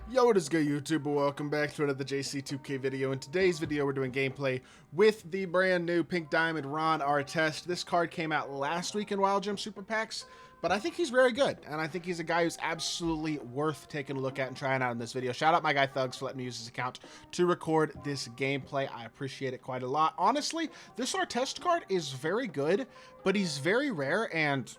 Yo, what is good, YouTube? Welcome back to another JC2K video. In today's video, we're doing gameplay with the brand new Pink Diamond Ron ARTEST. This card came out last week in Wild Gem Super Packs, but I think he's very good, and I think he's a guy who's absolutely worth taking a look at and trying out in this video. Shout out my guy Thugs for letting me use his account to record this gameplay. I appreciate it quite a lot. Honestly, this ARTEST card is very good, but he's very rare and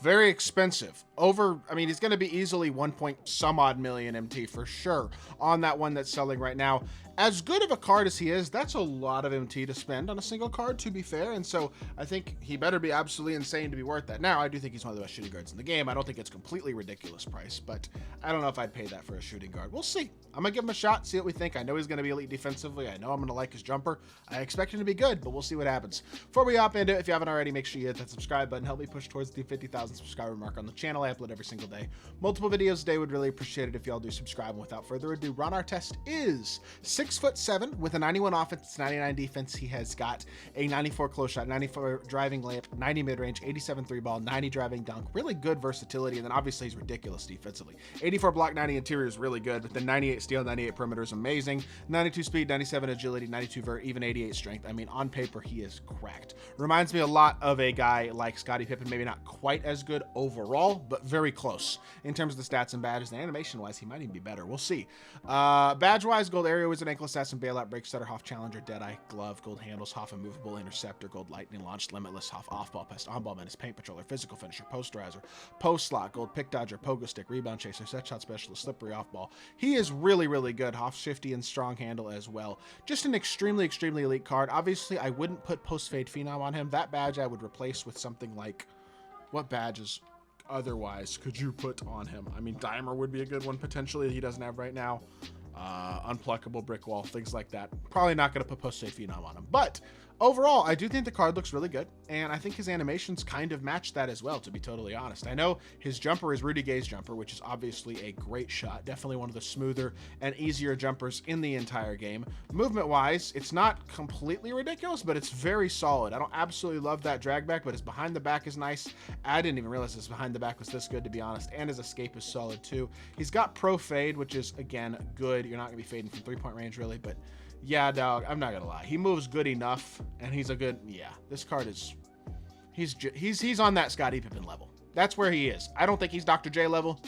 very expensive. He's going to be easily 1 point some odd million MT for sure on that one that's selling right now. As good of a card as he is, that's a lot of MT to spend on a single card, to be fair. And so I think he better be absolutely insane to be worth that. Now, I do think he's one of the best shooting guards in the game. I don't think it's completely ridiculous price, but I don't know if I'd pay that for a shooting guard. We'll see. I'm going to give him a shot, see what we think. I know he's going to be elite defensively. I know I'm going to like his jumper. I expect him to be good, but we'll see what happens. Before we hop into it, if you haven't already, make sure you hit that subscribe button. Help me push towards the 50,000 subscriber mark on the channel. I upload every single day. Multiple videos a day. Would really appreciate it if y'all do subscribe. And without further ado, Ron ARTEST is 6'7" with a 91 offense, 99 defense. He has got a 94 close shot, 94 driving layup, 90 mid-range, 87 three ball, 90 driving dunk. Really good versatility, and then obviously he's ridiculous defensively. 84 block, 90 interior is really good, but then 98 steal, 98 perimeter is amazing. 92 speed, 97 agility, 92 vert, even 88 strength. I mean, on paper, he is cracked. Reminds me a lot of a guy like Scottie Pippen, maybe not quite as good overall, but very close in terms of the stats and badges. And animation-wise, he might even be better. We'll see. Badge-wise, gold area wizard, ankle assassin, bailout, break stutter, Hoff challenger, deadeye, glove, gold handles, Hoff immovable, interceptor, gold lightning launch, limitless, Hoff off-ball pest, on-ball menace, paint patroller, physical finisher, posterizer, post slot, gold pick dodger, pogo stick, rebound chaser, set shot specialist, slippery off-ball. He is really, really good. Hoff shifty and strong handle as well. Just an extremely, extremely elite card. Obviously, I wouldn't put post-fade phenom on him. That badge I would replace with something like, what badges otherwise could you put on him? I mean, Dimer would be a good one potentially that he doesn't have right now. Unpluckable brick wall, things like that. Probably not going to put post-save phenom on him, but overall, I do think the card looks really good, and I think his animations kind of match that as well, to be totally honest. I know his jumper is Rudy Gay's jumper, which is obviously a great shot. Definitely one of the smoother and easier jumpers in the entire game. Movement-wise, it's not completely ridiculous, but it's very solid. I don't absolutely love that drag back, but his behind the back is nice. I didn't even realize his behind the back was this good, to be honest, and his escape is solid too. He's got pro fade, which is, again, good. You're not going to be fading from three-point range, really, but yeah, dog, I'm not gonna lie. He moves good enough, and he's a good, yeah, this card is, he's on that Scottie Pippen level. That's where he is. I don't think he's Dr. J level,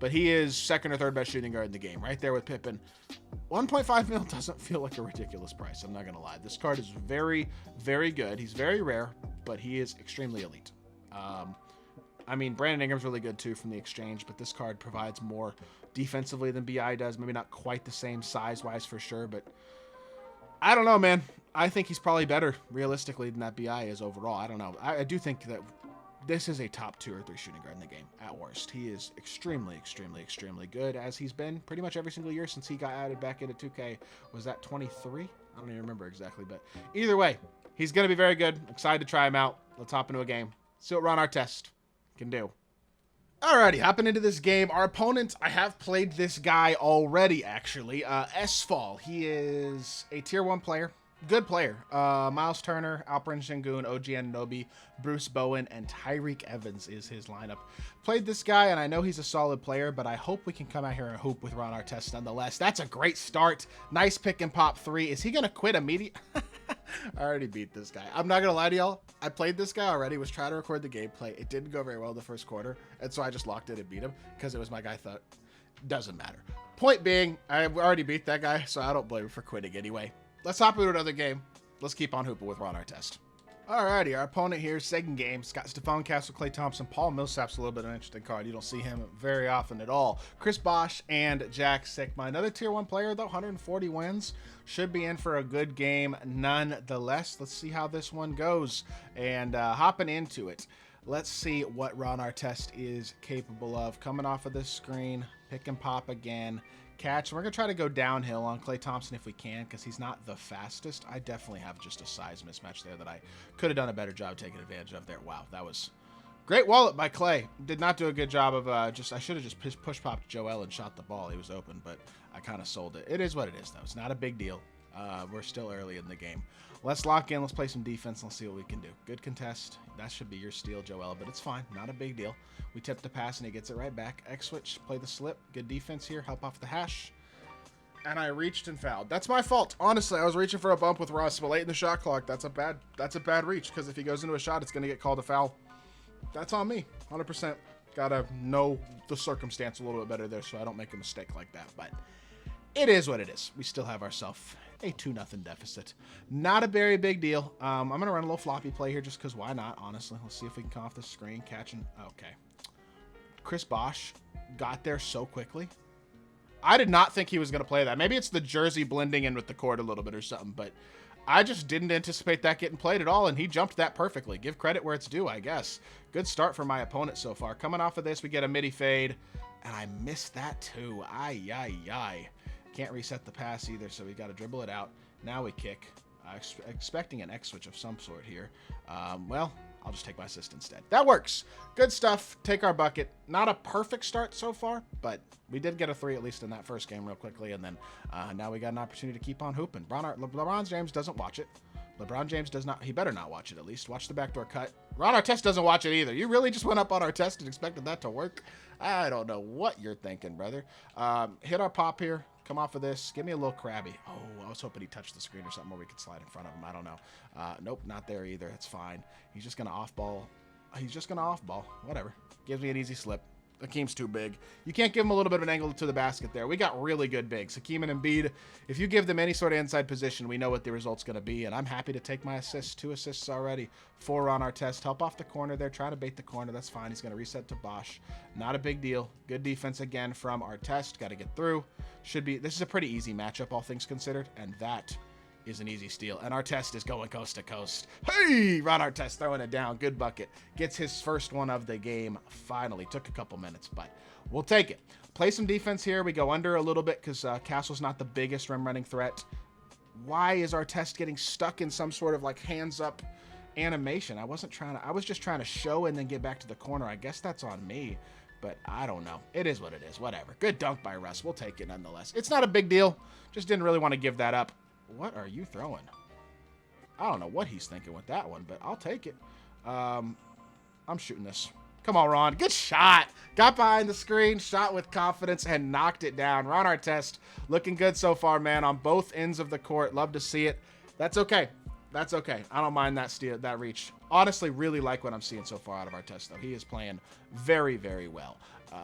but he is second or third best shooting guard in the game, right there with Pippen. 1.5 mil doesn't feel like a ridiculous price. I'm not gonna lie. This card is very, very good. He's very rare, but he is extremely elite. I mean, Brandon Ingram's really good too from the exchange, but this card provides more defensively than BI does. Maybe not quite the same size-wise for sure, but I don't know, man. I think he's probably better, realistically, than that BI is overall. I don't know. I do think that this is a top 2 or 3 shooting guard in the game, at worst. He is extremely, extremely, extremely good, as he's been pretty much every single year since he got added back into 2K. Was that 23? I don't even remember exactly, but either way, he's going to be very good. Excited to try him out. Let's hop into a game. See what Ron ARTEST can do. Alrighty, hopping into this game. Our opponent, I have played this guy already, actually. S-Fall. He is a tier 1 player. Good player. Miles Turner, Alperen Sengun, OG Anunoby, Bruce Bowen, and Tyreek Evans is his lineup. Played this guy, and I know he's a solid player, but I hope we can come out here and hoop with Ron ARTEST nonetheless. That's a great start. Nice pick and pop 3. Is he going to quit immediately? I already beat this guy. I'm not going to lie to y'all. I played this guy already, was trying to record the gameplay. It didn't go very well the first quarter, and so I just locked it and beat him because it was my guy thought. Doesn't matter. Point being, I already beat that guy, so I don't blame him for quitting anyway. Let's hop into another game. Let's keep on hooping with Ron ARTEST. Alrighty, our opponent here, second game. Scott Stephon Castle, Klay Thompson, Paul Millsap's a little bit of an interesting card. You don't see him very often at all. Chris Bosh and Jack Sikma. Another tier 1 player, though, 140 wins. Should be in for a good game nonetheless. Let's see how this one goes. And hopping into it, let's see what Ron ARTEST is capable of. Coming off of this screen, pick and pop again. Catch. We're going to try to go downhill on Klay Thompson if we can, because he's not the fastest. I definitely have just a size mismatch there that I could have done a better job taking advantage of there. Wow, that was great wallet by Klay. Did not do a good job of I should have just push popped Joel and shot the ball. He was open, but I kind of sold it. It is what it is, though. It's not a big deal. We're still early in the game. Let's lock in. Let's play some defense. Let's see what we can do. Good contest. That should be your steal, Joel, but it's fine. Not a big deal. We tip the pass, and he gets it right back. X-switch. Play the slip. Good defense here. Help off the hash. And I reached and fouled. That's my fault. Honestly, I was reaching for a bump with Russ, but late in the shot clock, that's a bad reach, because if he goes into a shot, it's going to get called a foul. That's on me, 100%. Gotta know the circumstance a little bit better there so I don't make a mistake like that. But it is what it is. We still have ourselves a 2-0 deficit. Not a very big deal. I'm going to run a little floppy play here just because why not, honestly. Let's see if we can come off the screen. Catching. Okay. Chris Bosch got there so quickly. I did not think he was going to play that. Maybe it's the jersey blending in with the court a little bit or something, but I just didn't anticipate that getting played at all, and he jumped that perfectly. Give credit where it's due, I guess. Good start for my opponent so far. Coming off of this, we get a midi fade, and I missed that too. Ay. Can't reset the pass either, so we got to dribble it out. Now we kick. Expecting an X-switch of some sort here. Well, I'll just take my assist instead. That works. Good stuff. Take our bucket. Not a perfect start so far, but we did get a 3 at least in that first game real quickly, and then now we got an opportunity to keep on hooping. LeBron James doesn't watch it. LeBron James does not. He better not watch it at least. Watch the backdoor cut. Ron Artest doesn't watch it either. You really just went up on Artest and expected that to work? I don't know what you're thinking, brother. Hit our pop here. Come off of this. Give me a little crabby. Oh, I was hoping he touched the screen or something where we could slide in front of him. I don't know. Nope, not there either. It's fine. He's just going to off-ball. Whatever. Gives me an easy slip. Hakeem's too big. You can't give him a little bit of an angle to the basket there. We got really good bigs. Hakeem and Embiid, if you give them any sort of inside position, we know what the result's going to be, and I'm happy to take my assists. 2 assists already. 4 on our test. Help off the corner there. Try to bait the corner. That's fine. He's going to reset to Bosch. Not a big deal. Good defense again from our test. Got to get through. This is a pretty easy matchup, all things considered, and that is an easy steal. And Artest is going coast to coast. Hey! Ron Artest throwing it down. Good bucket. Gets his first one of the game finally. Took a couple minutes, but we'll take it. Play some defense here. We go under a little bit because Castle's not the biggest rim running threat. Why is Artest getting stuck in some sort of like hands up animation? I was just trying to show and then get back to the corner. I guess that's on me. But I don't know. It is what it is. Whatever. Good dunk by Russ. We'll take it nonetheless. It's not a big deal. Just didn't really want to give that up. What are you throwing? I don't know what he's thinking with that one, but I'll take it. I'm shooting this. Come on, Ron. Good shot. Got behind the screen, shot with confidence, and knocked it down. Ron Artest looking good so far, man, on both ends of the court. Love to see it. That's okay. That's okay. I don't mind that steal, that reach. Honestly, really like what I'm seeing so far out of Artest, though. He is playing very, very well.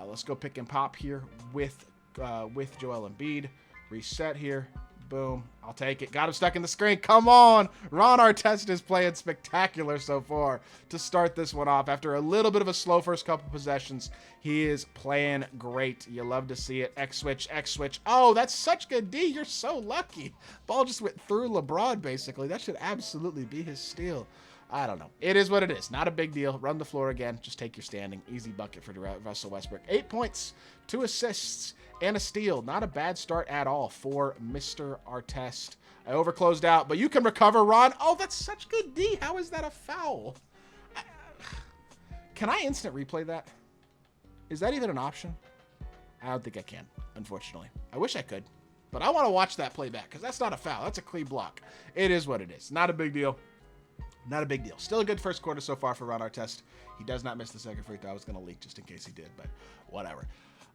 Let's go pick and pop here with Joel Embiid. Reset here. Boom. I'll take it. Got him stuck in the screen. Come on. Ron Artest is playing spectacular so far to start this one off. After a little bit of a slow first couple possessions, he is playing great. You love to see it. X-switch, X-switch. Oh, that's such good D. You're so lucky. Ball just went through LeBron, basically. That should absolutely be his steal. I don't know. It is what it is. Not a big deal. Run the floor again. Just take your standing. Easy bucket for Russell Westbrook. 8 points, 2 assists, and a steal. Not a bad start at all for Mr. Artest. I overclosed out, but you can recover, Ron. Oh, that's such good D. How is that a foul? Can I instant replay that? Is that even an option? I don't think I can, unfortunately. I wish I could, but I want to watch that play back because that's not a foul. That's a clean block. It is what it is. Not a big deal. Not a big deal. Still a good first quarter so far for Ron Artest. He does not miss the second free throw. I was going to leak just in case he did, but whatever.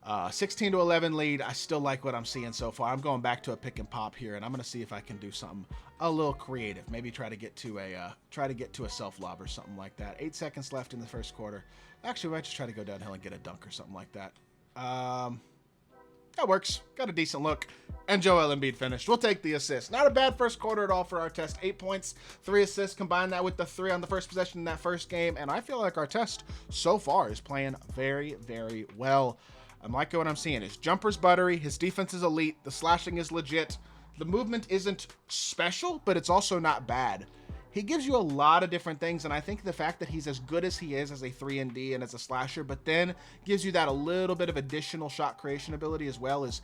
16-11 lead. I still like what I'm seeing so far. I'm going back to a pick and pop here, and I'm going to see if I can do something a little creative. Maybe try to get to a self lob or something like that. 8 seconds left in the first quarter. Actually, we might just try to go downhill and get a dunk or something like that. That works. Got a decent look. And Joel Embiid finished. We'll take the assist. Not a bad first quarter at all for Artest. 8 points, 3 assists. Combine that with the 3 on the first possession in that first game. And I feel like Artest so far is playing very, very well. I'm liking what I'm seeing. His jumper's buttery. His defense is elite. The slashing is legit. The movement isn't special, but it's also not bad. He gives you a lot of different things, and I think the fact that he's as good as he is as a 3-and-D and as a slasher, but then gives you that a little bit of additional shot creation ability as well is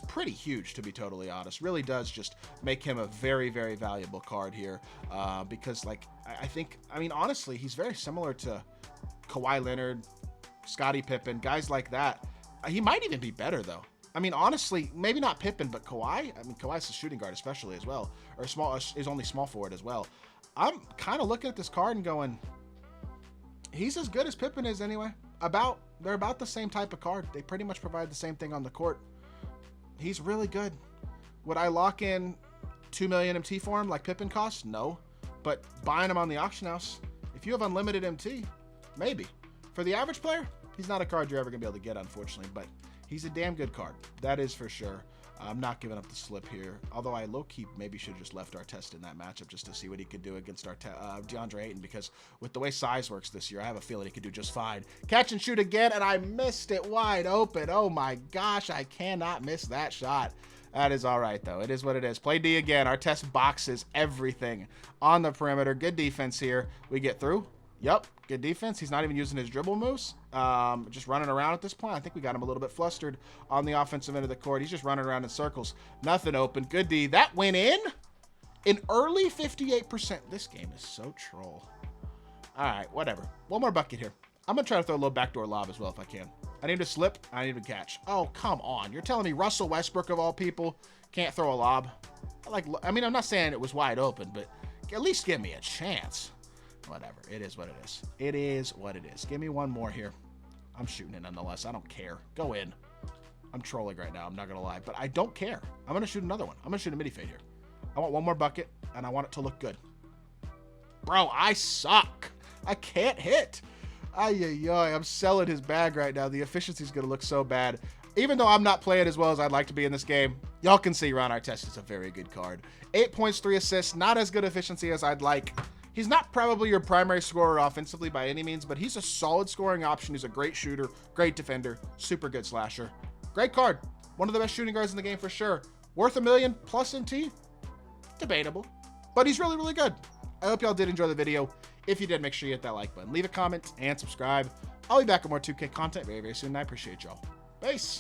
pretty huge, to be totally honest. Really does just make him a very, very valuable card here because, like, I mean, honestly, he's very similar to Kawhi Leonard, Scottie Pippen, guys like that. He might even be better, though. I mean, honestly, maybe not Pippen, but Kawhi. I mean, Kawhi's a shooting guard especially as well, or is only small forward as well. I'm kind of looking at this card and going, he's as good as Pippen is anyway. They're about the same type of card. They pretty much provide the same thing on the court. He's really good. Would I lock in 2 million MT for him like Pippen costs? No. But buying him on the auction house, if you have unlimited MT, maybe. For the average player, he's not a card you're ever going to be able to get, unfortunately, but he's a damn good card. That is for sure. I'm not giving up the slip here, although I low-key maybe should have just left ARTEST in that matchup just to see what he could do against DeAndre Ayton, because with the way size works this year, I have a feeling he could do just fine. Catch and shoot again, and I missed it wide open. Oh my gosh, I cannot miss that shot. That is all right, though. It is what it is. Play D again. ARTEST boxes everything on the perimeter. Good defense here. We get through. Yep, good defense. He's not even using his dribble moves. Just running around at this point. I think we got him a little bit flustered on the offensive end of the court. He's just running around in circles. Nothing open. Good D. That went in. An early 58%. This game is so troll. All right, whatever. One more bucket here. I'm going to try to throw a little backdoor lob as well if I can. I need to slip. I need to catch. Oh, come on. You're telling me Russell Westbrook, of all people, can't throw a lob? I mean, I'm not saying it was wide open, but at least give me a chance. Whatever. It is what it is. It is what it is. Give me one more here. I'm shooting it nonetheless. I don't care. Go in. I'm trolling right now. I'm not going to lie. But I don't care. I'm going to shoot another one. I'm going to shoot a midi fade here. I want one more bucket, and I want it to look good. Bro, I suck. I can't hit. I'm selling his bag right now. The efficiency's going to look so bad. Even though I'm not playing as well as I'd like to be in this game, y'all can see Ron Artest is a very good card. 8 points, 3 assists. Not as good efficiency as I'd like. He's not probably your primary scorer offensively by any means, but he's a solid scoring option. He's a great shooter, great defender, super good slasher. Great card. One of the best shooting guards in the game for sure. Worth $1 million plus MT? Debatable. But he's really, really good. I hope y'all did enjoy the video. If you did, make sure you hit that like button, leave a comment, and subscribe. I'll be back with more 2K content very, very soon, and I appreciate y'all. Peace.